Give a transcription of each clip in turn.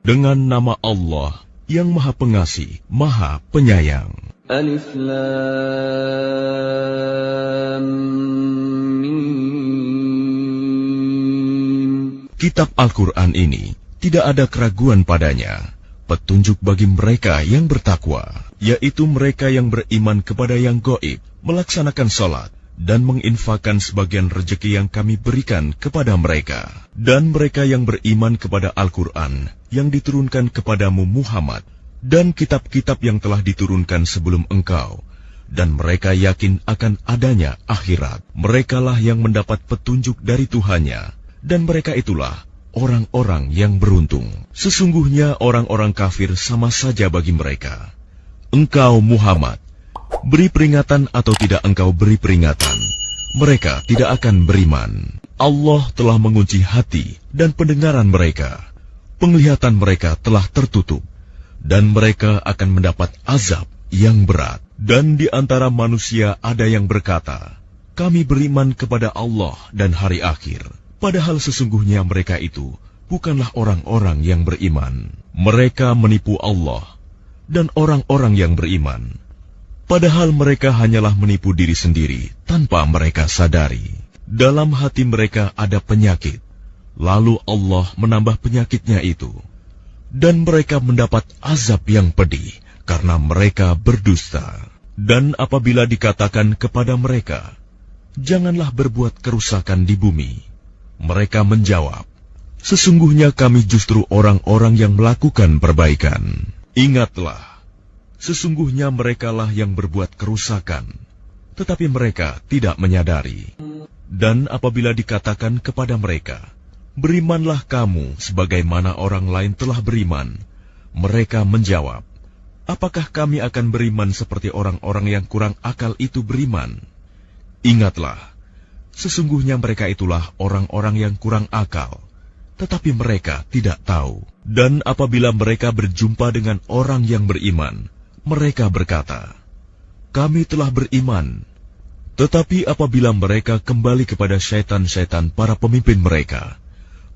Dengan nama Allah yang Maha Pengasih, Maha Penyayang. Alif Lam Mim. Kitab Al-Quran ini tidak ada keraguan padanya, petunjuk bagi mereka yang bertakwa, yaitu mereka yang beriman kepada yang gaib, melaksanakan salat, dan menginfakkan sebagian rejeki yang kami berikan kepada mereka. Dan mereka yang beriman kepada Al-Quran yang diturunkan kepadamu Muhammad, dan kitab-kitab yang telah diturunkan sebelum engkau, dan mereka yakin akan adanya akhirat. Merekalah yang mendapat petunjuk dari Tuhannya, dan mereka itulah orang-orang yang beruntung. Sesungguhnya orang-orang kafir sama saja bagi mereka. Engkau Muhammad, beri peringatan atau tidak engkau beri peringatan, mereka tidak akan beriman. Allah telah mengunci hati dan pendengaran mereka. Penglihatan mereka telah tertutup, dan mereka akan mendapat azab yang berat. Dan di antara manusia ada yang berkata, kami beriman kepada Allah dan hari akhir. Padahal sesungguhnya mereka itu bukanlah orang-orang yang beriman. Mereka menipu Allah dan orang-orang yang beriman. Padahal mereka hanyalah menipu diri sendiri tanpa mereka sadari. Dalam hati mereka ada penyakit, lalu Allah menambah penyakitnya itu. Dan mereka mendapat azab yang pedih karena mereka berdusta. Dan apabila dikatakan kepada mereka, janganlah berbuat kerusakan di bumi, mereka menjawab, sesungguhnya kami justru orang-orang yang melakukan perbaikan. Ingatlah, sesungguhnya merekalah yang berbuat kerusakan, tetapi mereka tidak menyadari. Dan apabila dikatakan kepada mereka, berimanlah kamu sebagaimana orang lain telah beriman, mereka menjawab, apakah kami akan beriman seperti orang-orang yang kurang akal itu beriman? Ingatlah, sesungguhnya mereka itulah orang-orang yang kurang akal, tetapi mereka tidak tahu. Dan apabila mereka berjumpa dengan orang yang beriman, mereka berkata, kami telah beriman. Tetapi apabila mereka kembali kepada syaitan-syaitan para pemimpin mereka,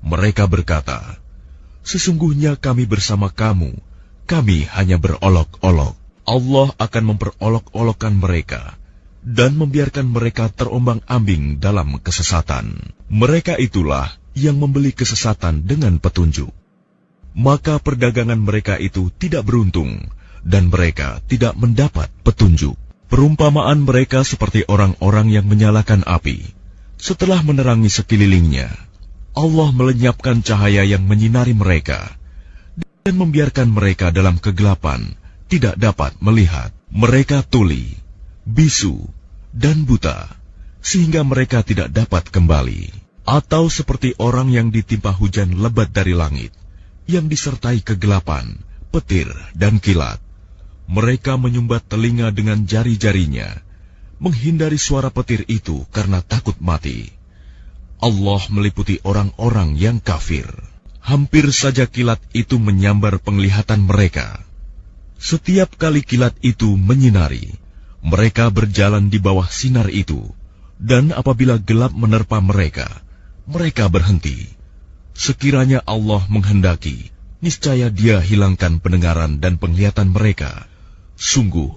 mereka berkata, sesungguhnya kami bersama kamu, kami hanya berolok-olok. Allah akan memperolok-olokkan mereka dan membiarkan mereka terombang-ambing dalam kesesatan. Mereka itulah yang membeli kesesatan dengan petunjuk. Maka perdagangan mereka itu tidak beruntung, dan mereka tidak mendapat petunjuk. Perumpamaan mereka seperti orang-orang yang menyalakan api. Setelah menerangi sekelilingnya, Allah melenyapkan cahaya yang menyinari mereka, dan membiarkan mereka dalam kegelapan, tidak dapat melihat. Mereka tuli, bisu, dan buta, sehingga mereka tidak dapat kembali. Atau seperti orang yang ditimpa hujan lebat dari langit, yang disertai kegelapan, petir, dan kilat. Mereka menyumbat telinga dengan jari-jarinya, menghindari suara petir itu karena takut mati. Allah meliputi orang-orang yang kafir. Hampir saja kilat itu menyambar penglihatan mereka. Setiap kali kilat itu menyinari, mereka berjalan di bawah sinar itu, dan apabila gelap menerpa mereka, mereka berhenti. Sekiranya Allah menghendaki, niscaya Dia hilangkan pendengaran dan penglihatan mereka. Sungguh,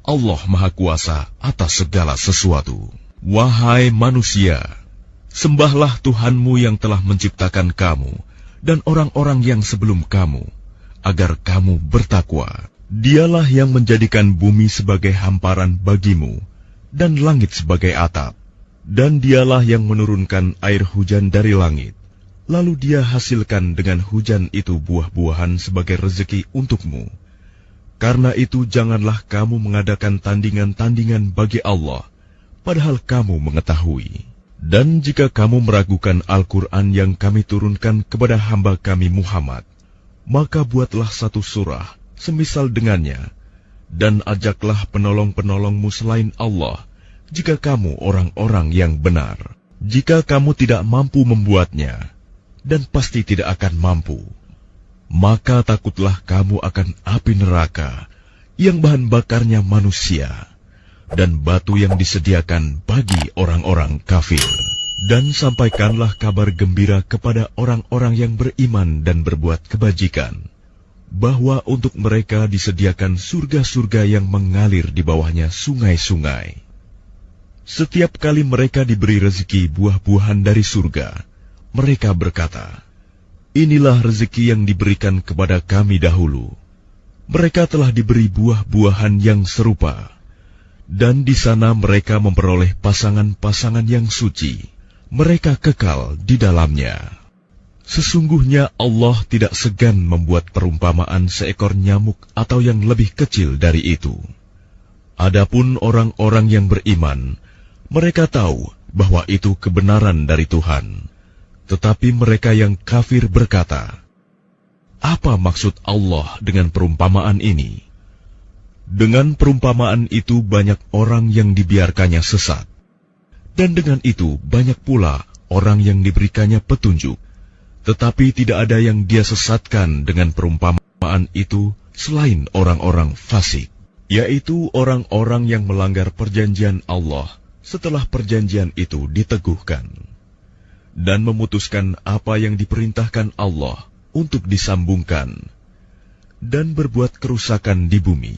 Allah Maha Kuasa atas segala sesuatu. Wahai manusia, sembahlah Tuhanmu yang telah menciptakan kamu dan orang-orang yang sebelum kamu, agar kamu bertakwa. Dialah yang menjadikan bumi sebagai hamparan bagimu dan langit sebagai atap. Dan Dialah yang menurunkan air hujan dari langit. Lalu Dia hasilkan dengan hujan itu buah-buahan sebagai rezeki untukmu. Karena itu janganlah kamu mengadakan tandingan-tandingan bagi Allah, padahal kamu mengetahui. Dan jika kamu meragukan Al-Quran yang kami turunkan kepada hamba kami Muhammad, maka buatlah satu surah semisal dengannya, dan ajaklah penolong-penolongmu selain Allah, jika kamu orang-orang yang benar. Jika kamu tidak mampu membuatnya, dan pasti tidak akan mampu, maka takutlah kamu akan api neraka yang bahan bakarnya manusia dan batu yang disediakan bagi orang-orang kafir. Dan sampaikanlah kabar gembira kepada orang-orang yang beriman dan berbuat kebajikan. bahwa untuk mereka disediakan surga-surga yang mengalir di bawahnya sungai-sungai. Setiap kali mereka diberi rezeki buah-buahan dari surga, mereka berkata, "Inilah rezeki yang diberikan kepada kami dahulu." Mereka telah diberi buah-buahan yang serupa, dan di sana mereka memperoleh pasangan-pasangan yang suci. Mereka kekal di dalamnya. Sesungguhnya Allah tidak segan membuat perumpamaan seekor nyamuk atau yang lebih kecil dari itu. Adapun orang-orang yang beriman, mereka tahu bahwa itu kebenaran dari Tuhan. Tetapi mereka yang kafir berkata, "Apa maksud Allah dengan perumpamaan ini?" Dengan perumpamaan itu banyak orang yang dibiarkannya sesat. Dan dengan itu banyak pula orang yang diberikannya petunjuk. Tetapi tidak ada yang dia sesatkan dengan perumpamaan itu selain orang-orang fasik, yaitu orang-orang yang melanggar perjanjian Allah setelah perjanjian itu diteguhkan, dan memutuskan apa yang diperintahkan Allah untuk disambungkan, dan berbuat kerusakan di bumi.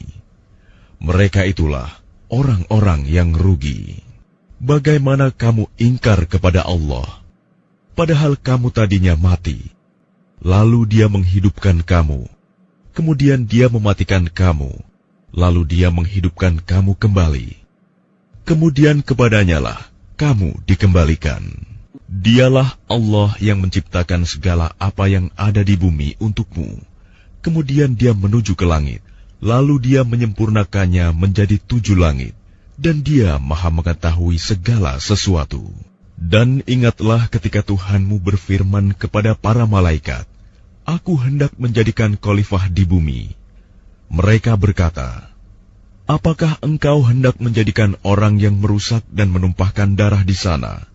Mereka itulah orang-orang yang rugi. Bagaimana kamu ingkar kepada Allah, padahal kamu tadinya mati, lalu Dia menghidupkan kamu, kemudian Dia mematikan kamu, lalu Dia menghidupkan kamu kembali, kemudian kepadanya-lah kamu dikembalikan. Dialah Allah yang menciptakan segala apa yang ada di bumi untukmu. Kemudian Dia menuju ke langit, lalu Dia menyempurnakannya menjadi 7 langit, dan Dia Maha mengetahui segala sesuatu. Dan ingatlah ketika Tuhanmu berfirman kepada para malaikat, "Aku hendak menjadikan khalifah di bumi." Mereka berkata, "Apakah engkau hendak menjadikan orang yang merusak dan menumpahkan darah di sana?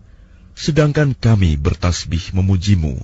Sedangkan kami bertasbih memujimu